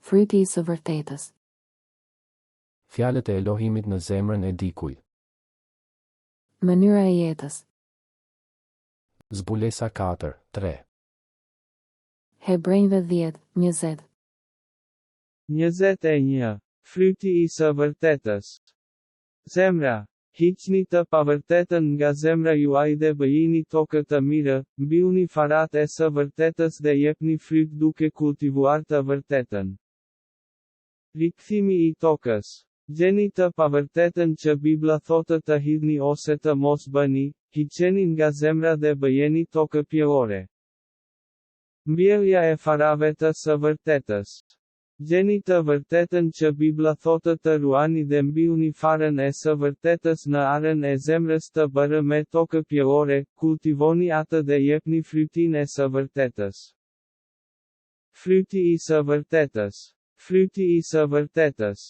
Fryti i së vërtetës. Fjalët e Elohimit në zemrën e dikujt. Mënyra e jetës. Zbulesa 4:3. Hebrejve 10:20. 21. Fryti i së vërtetës. Zemra, hiqni të pavërtetën nga zemra juaj dhe bëjini tokë të mirë, mbyllni farat e së vërtetës dhe jepni fryt duke kultivuar të vërtetën. Rikthimi i tokës. Gjeni të pavërtetën që Bibla thotë të hidhni ose të mos bëni, hiqeni nga zemra dhe bëjeni tokë pjellore. Mbjellja e farave të së vërtetës. Gjeni të vërtetën që Bibla thotë të ruani dhe mbyllni farën e së vërtetës në arën e zemrës të bërë me tokë pjellore, kultivoni atë dhe jepni frytin e së vërtetës. Fryti i së vërtetës. Fryti i së vërtetës.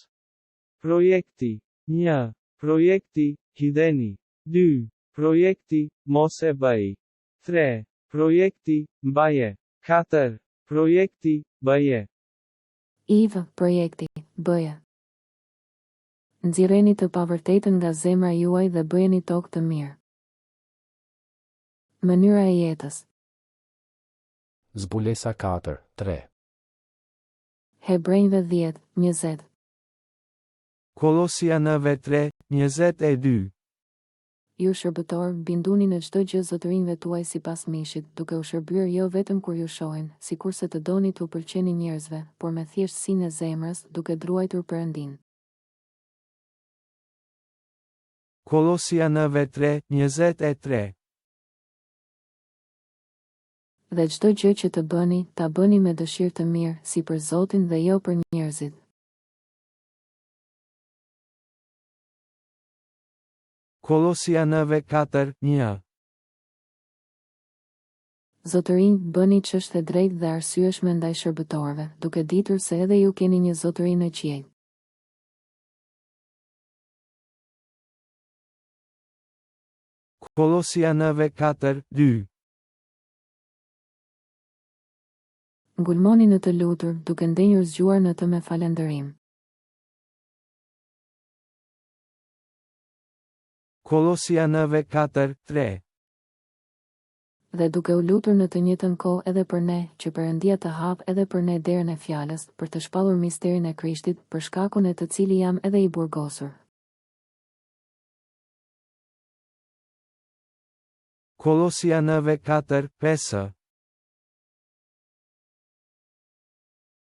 Projekti. 1. Projekti, hidheni. 2. Projekti, mos e bëj. 3. Projekti, mbaje. 4. Projekti, bëje. IV, projekti, bëje. Nxirreni të pavërtetën nga zemra juaj dhe bëjeni tokë të mirë. Mënyra e jetës. Zbulesa 4:3. Hebrejve 10:20. Kolosianëve 3:22. Ju shërbëtor, binduni në çdo gjë zotërinjve tuaj sipas mishit, duke u shërbyer jo vetëm kur ju shohin, sikurse të doni t'u pëlqeni njerëzve, por me thjeshtësinë e zemrës, duke druajtur Perëndin. Kolosianëve 3:23. Dhe çdo gjë që të bëni, ta bëni me dëshirë të mirë, si për Zotin dhe jo për njerëzit. Kolosianëve 4:1. Zotërinj, bëni ç'është e drejtë dhe arsyeshme ndaj shërbëtorëve, duke ditur se edhe ju keni një zotëri në qiell. Kolosianëve 4:2. Ngulmoni në të lutur, duke ndenjur zgjuar në të me falënderim. Kolosianëve 4:3. Dhe duke u lutur në të njëjtën kohë edhe për ne, që Perëndia të hap edhe për ne derën e fjalës, për të shpallur misterin e Krishtit, për shkakun e të cili jam edhe i burgosur. Kolosianëve 4:5.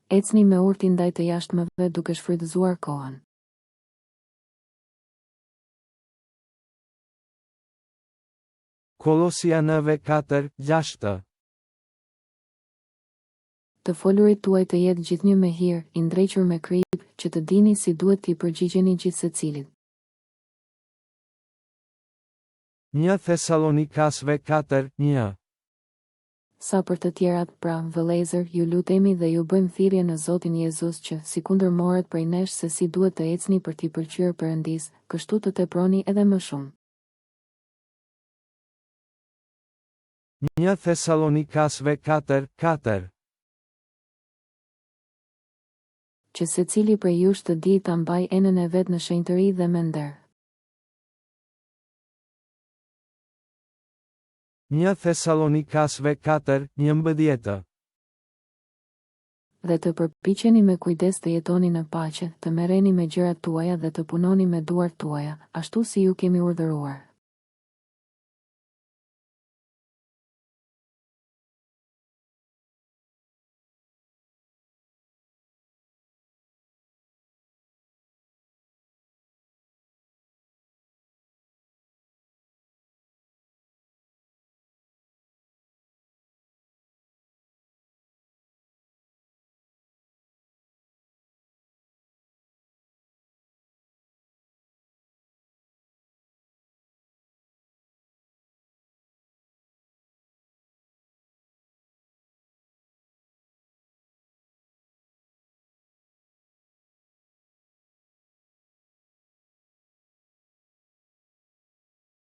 Ecni me urti ndaj të jashtëmëve duke shfrytëzuar kohën. Kolosianëve 4:6. Të folurit tuaj të jetë gjithnjë me hir, i ndrequr me krip, që të dini si duhet t'i përgjigjeni gjithsecilit. 1 Thessalonikasve 4:1. Sa për të tjerat, pra, vëllezër, ju lutemi dhe ju bëjmë thirrje në Zotin Jezus që, sikundër moret prej nesh se si duhet të ecni për t'i pëlqyer Perëndis, kështu të teproni edhe më shumë. 1 Thessalonikasve 4:4. Që secili prej jush të di ta mbaj enën e vet në shenjtëri dhe me nder. 1 Thessalonikasve 4:11. Dhe të përpiqeni me kujdes të jetoni në paqe, të merreni me gjërat tuaja dhe të punoni me duart tuaja, ashtu si ju kemi urdhëruar.